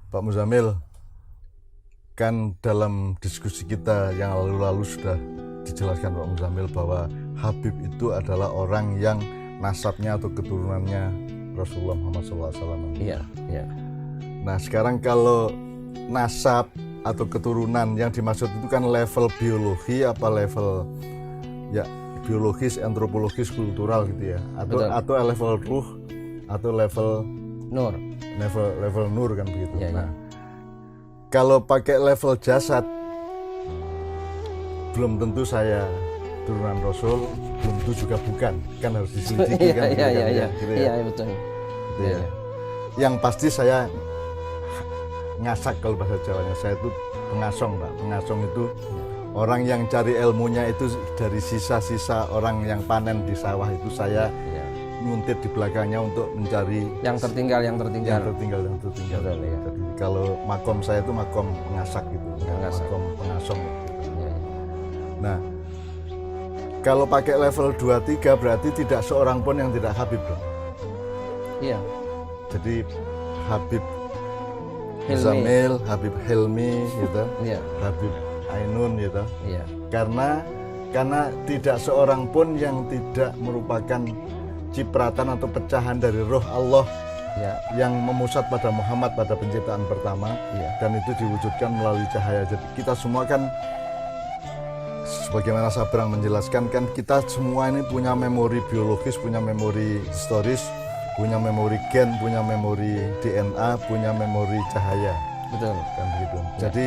Pak Muzamil, kan dalam diskusi kita yang lalu-lalu sudah dijelaskan Pak Muzamil bahwa Habib itu adalah orang yang nasabnya atau keturunannya Rasulullah Muhammad SAW. Iya, iya. Nah sekarang kalau nasab atau keturunan yang dimaksud itu kan level biologi apa level ya biologis, antropologis, kultural gitu ya, atau level ruh atau level Nur. level nur kan begitu. Iya, Nah, kalau pakai level jasad, belum tentu saya turunan Rasul, belum tentu juga bukan, kan harus diselidiki kan. Iya, gitu iya, ya. betul. Gitu ya. Iya. Yang pasti saya ngasak kalau bahasa Jawanya, saya itu pengasong Pak. Pengasong itu orang yang cari ilmunya itu dari sisa-sisa orang yang panen di sawah itu saya Iya. nguntit di belakangnya untuk mencari Yang tertinggal. yang tertinggal. Betul, iya. Jadi kalau makom saya itu makom ngasak gitu, Ngasak. makom pengasong. Iya, iya. Nah, kalau pakai level 2-3 berarti tidak seorang pun yang tidak Habib dong. Iya. Jadi Habib Hilmi. Zamil, Habib Hilmi gitu, Iya. Habib Ainun gitu. Iya. Karena tidak seorang pun yang tidak merupakan cipratan atau pecahan dari roh Allah Iya. yang memusat pada Muhammad pada penciptaan pertama. Iya. Dan itu diwujudkan melalui cahaya. Jadi kita semua kan, sebagaimana Sabrang menjelaskan, kan kita semua ini punya memori biologis, punya memori historis, punya memori gen, punya memori DNA, punya memori cahaya, Betul. kan begitu. Jadi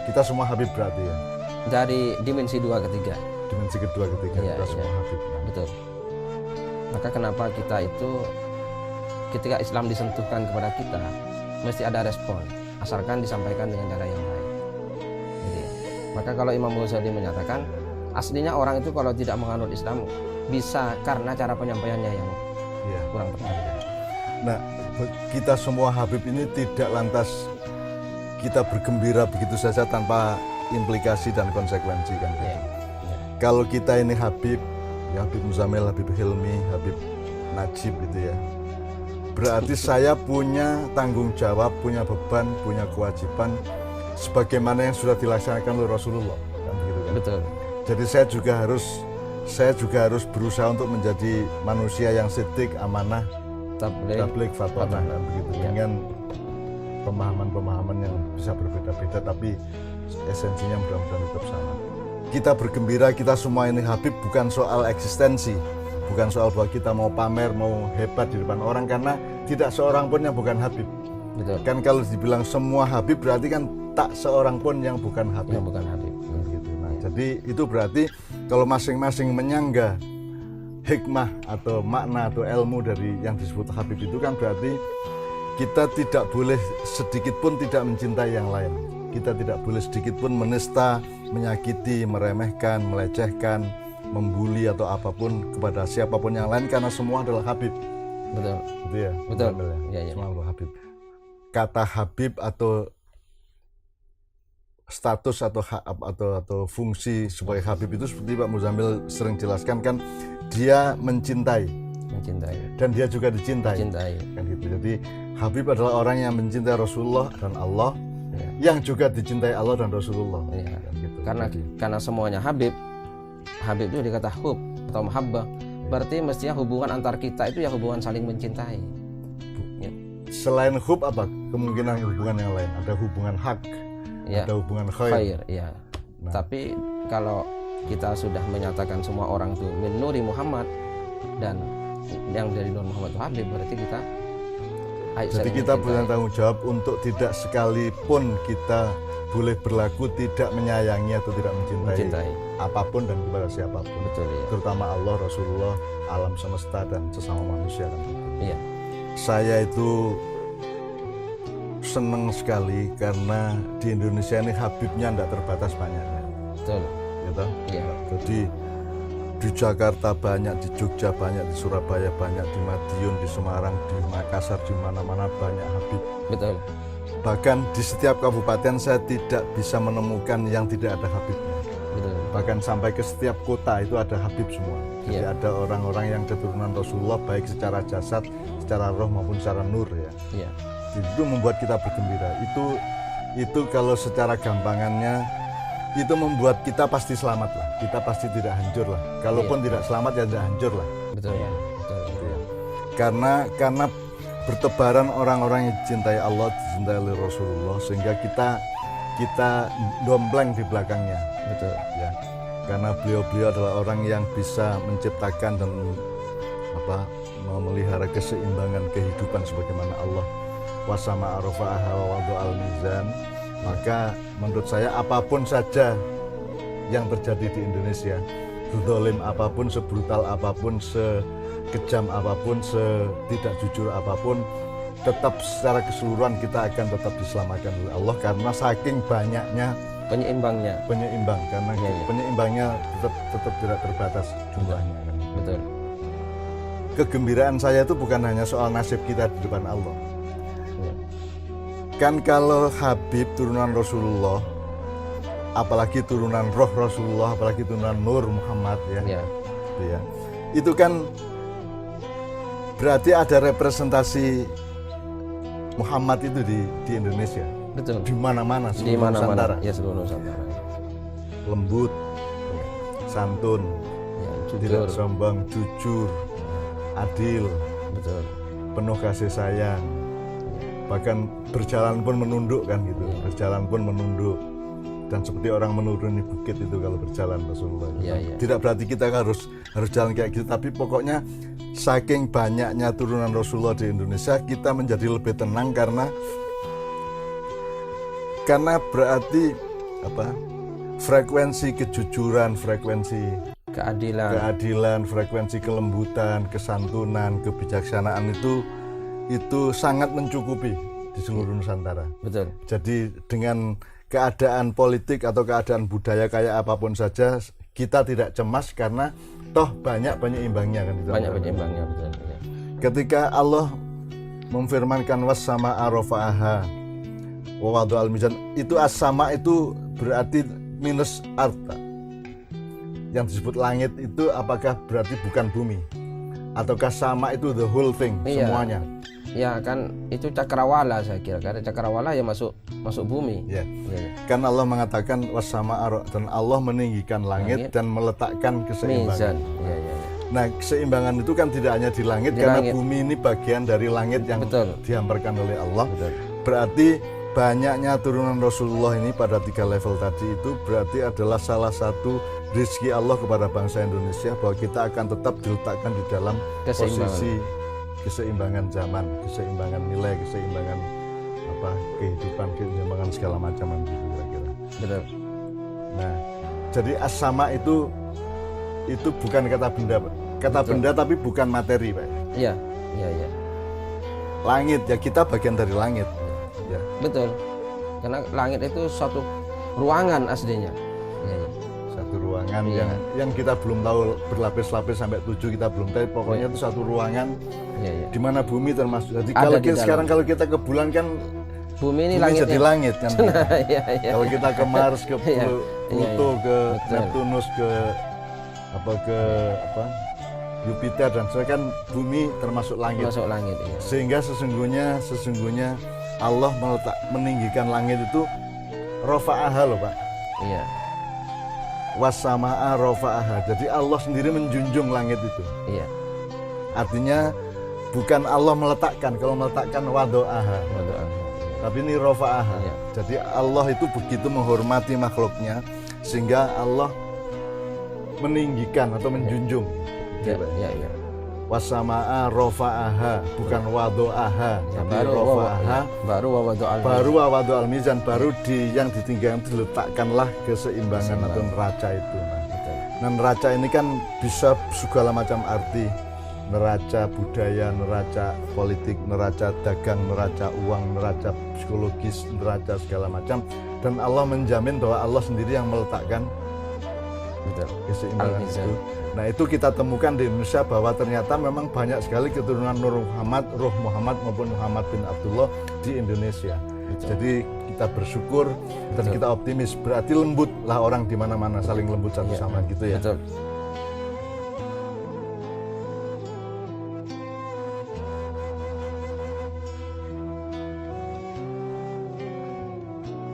kita semua Habib berarti ya, Dari dimensi 2 ke 3. dimensi kedua ketiga Iya, kita semua iya. Habib. Betul. Maka kenapa kita itu ketika Islam disentuhkan kepada kita mesti ada respon, asalkan disampaikan dengan cara yang baik. Gitu ya. Maka kalau Imam Ghazali menyatakan aslinya orang itu kalau tidak menganut Islam bisa karena cara penyampaiannya yang Iya. kurang tepat. Nah, kita semua Habib ini tidak lantas kita bergembira begitu saja tanpa implikasi dan konsekuensi kan. Iya. Iya. Kalau kita ini Habib, ya Habib Muzamil, Habib Hilmi, Habib Najib gitu ya. Berarti saya punya tanggung jawab, punya beban, punya kewajiban sebagaimana yang sudah dilaksanakan oleh Rasulullah, kan begitu kan. Betul. Jadi saya juga harus berusaha untuk menjadi manusia yang siddiq, amanah, tabligh, fatwanah, kan begitu. Ya. Dengan pemahaman-pemahaman yang bisa berbeda-beda tapi esensinya mudah-mudahan tetap sama. Kita bergembira, kita semua ini Habib bukan soal eksistensi, bukan soal bahwa kita mau pamer, mau hebat di depan orang, karena tidak seorang pun yang bukan Habib. Betul. Kan kalau dibilang semua Habib berarti kan tak seorang pun yang bukan Habib. Yang bukan Habib. Gitu. Nah, jadi itu berarti kalau masing-masing menyangga hikmah atau makna atau ilmu dari yang disebut Habib itu kan berarti kita tidak boleh sedikit pun tidak mencintai yang lain. Kita tidak boleh sedikit pun menista, menyakiti, meremehkan, melecehkan, membuli atau apapun kepada siapapun yang lain karena semua adalah Habib. Betul. Gitu ya. Betul. Ya? Iya, iya. Semua adalah Habib. Kata Habib atau status atau fungsi sebagai Habib itu seperti Pak Muzamil sering jelaskan kan, dia mencintai dan dia juga dicintai. Kan gitu. Jadi Habib adalah orang yang mencintai Rasulullah dan Allah, yang juga dicintai Allah dan Rasulullah. Ya. Kan gitu. Karena semuanya Habib itu dikata hub atau mahabbah, berarti mestinya hubungan antar kita itu ya hubungan saling mencintai. Ya. Selain hub apa kemungkinan hubungan yang lain? Ada hubungan hak, Ya. ada hubungan khair. Ya. Nah. Tapi kalau kita sudah menyatakan semua orang itu min nuri Muhammad dan yang dari Nur Muhammad itu Habib, berarti kita Jadi kita punya tanggung jawab untuk tidak sekalipun kita boleh berlaku tidak menyayangi atau tidak mencintai apapun dan kepada siapapun. Betul, ya. Terutama Allah, Rasulullah, alam semesta dan sesama manusia kan. Iya. Saya itu senang sekali karena di Indonesia ini Habibnya tidak terbatas banyaknya. Betul. Gitu? Iya. Jadi di Jakarta banyak, di Jogja banyak, di Surabaya banyak, di Madiun, di Semarang, di Makassar, di mana-mana banyak Habib. Betul. Bahkan di setiap kabupaten saya tidak bisa menemukan yang tidak ada Habibnya. Betul. Bahkan sampai ke setiap kota itu ada Habib semua. Jadi Iya. ada orang-orang yang keturunan Rasulullah baik secara jasad, secara roh maupun secara nur ya. Iya. itu membuat kita bergembira. Itu kalau secara gampangannya itu membuat kita pasti selamat lah. Kita pasti tidak hancur lah. Kalaupun tidak selamat ya tidak hancur lah. Betul ya. Betul. Gitu ya. Karena bertebaran orang-orang yang dicintai Allah, dicintai oleh Rasulullah, sehingga kita dompleng di belakangnya. Betul. Ya. Karena beliau adalah orang yang bisa menciptakan dan memelihara keseimbangan kehidupan sebagaimana Allah wasama arafa'aha wa wada'al mizan. Maka menurut saya apapun saja yang terjadi di Indonesia, sezalim apapun, sebrutal apapun, sekejam apapun, setidak jujur apapun, tetap secara keseluruhan kita akan tetap diselamatkan oleh Allah karena saking banyaknya penyeimbang karena penyeimbangnya tetap tidak terbatas jumlahnya kan. Betul. Kegembiraan saya itu bukan hanya soal nasib kita di depan Allah. Kan kalau Habib turunan Rasulullah, apalagi turunan roh Rasulullah, apalagi turunan Nur Muhammad ya. Gitu ya. Itu kan berarti ada representasi Muhammad itu di Indonesia. Betul. Di mana-mana Di seluruh mana-mana. Nusantara. Ya, seluruh Nusantara. Lembut, santun, tidak Jujur. sombong, jujur, adil, Betul. penuh kasih sayang, bahkan berjalan pun menunduk kan gitu, berjalan pun menunduk, dan seperti orang menuruni bukit itu kalau berjalan Rasulullah. Tidak berarti kita harus jalan kayak gitu, tapi pokoknya saking banyaknya turunan Rasulullah di Indonesia, kita menjadi lebih tenang karena berarti frekuensi kejujuran, frekuensi keadilan, frekuensi kelembutan, kesantunan, kebijaksanaan itu sangat mencukupi di seluruh Nusantara. Betul. Jadi dengan keadaan politik atau keadaan budaya kayak apapun saja, kita tidak cemas karena toh banyak penyeimbangnya kan. Banyak penyeimbangnya, betul. Ya. Ketika Allah memfirmankan was-sama arafa'aha wa wada'al mizan, itu as-sama itu berarti minus arta. Yang disebut langit itu apakah berarti bukan bumi? Ataukah sama itu the whole thing, semuanya? Ya kan itu cakrawala saya kira. Karena cakrawala ya masuk bumi. Ya. Kan Allah mengatakan was-sama dan Allah meninggikan langit dan meletakkan keseimbangan. Ya. Nah, keseimbangan itu kan tidak hanya di langit, karena bumi ini bagian dari langit yang dihamparkan oleh Allah. Betul. Berarti banyaknya turunan Rasulullah ini pada 3 level tadi itu berarti adalah salah satu rezeki Allah kepada bangsa Indonesia, bahwa kita akan tetap diletakkan di dalam posisi keseimbangan zaman, keseimbangan nilai, keseimbangan kehidupan, keseimbangan segala macam gitu kira-kira. Betul. Nah, jadi as-sama itu bukan kata benda, Pak. Kata benda tapi bukan materi, Pak. Iya. Langit ya, kita bagian dari langit. Ya. Betul. Karena langit itu suatu ruangan aslinya. Ya. Satu ruangan yang kita belum tahu berlapis-lapis sampai 7 kita belum tahu. Pokoknya itu satu ruangan di mana bumi termasuk. Jadi kalau kita ke bulan kan bumi ini jadi langit kan. Kalau kita ke Mars, ke Pluto, ke Neptunus, ke Jupiter dan sebagainya kan bumi termasuk langit. Termasuk langit. Iya. Sehingga sesungguhnya Allah meninggikan langit itu rafa'aha loh, Pak. Iya. Was-sama'a rafa'aha. Jadi Allah sendiri menjunjung langit itu. Iya. Artinya bukan Allah meletakkan. Kalau meletakkan wado'aha. Tapi ini rafa'aha. Iya. Jadi Allah itu begitu menghormati makhluknya sehingga Allah meninggikan atau menjunjung. Iya. Was-sama'a rafa'aha, bukan wado'aha. Tapi rafa'aha. Baru wado'al mizan, baru yang ditinggalkan diletakkanlah keseimbangan atau neraca itu. Nah, neraca ini kan bisa segala macam arti. Neraca budaya, neraca politik, neraca dagang, neraca uang, neraca psikologis, neraca segala macam. Dan Allah menjamin bahwa Allah sendiri yang meletakkan keseimbangan itu. Nah, itu kita temukan di Indonesia bahwa ternyata memang banyak sekali keturunan Nur Muhammad, Ruh Muhammad maupun Muhammad bin Abdullah di Indonesia. Jadi kita bersyukur dan kita optimis. Berarti lembut lah orang di mana-mana, saling lembut satu sama gitu ya.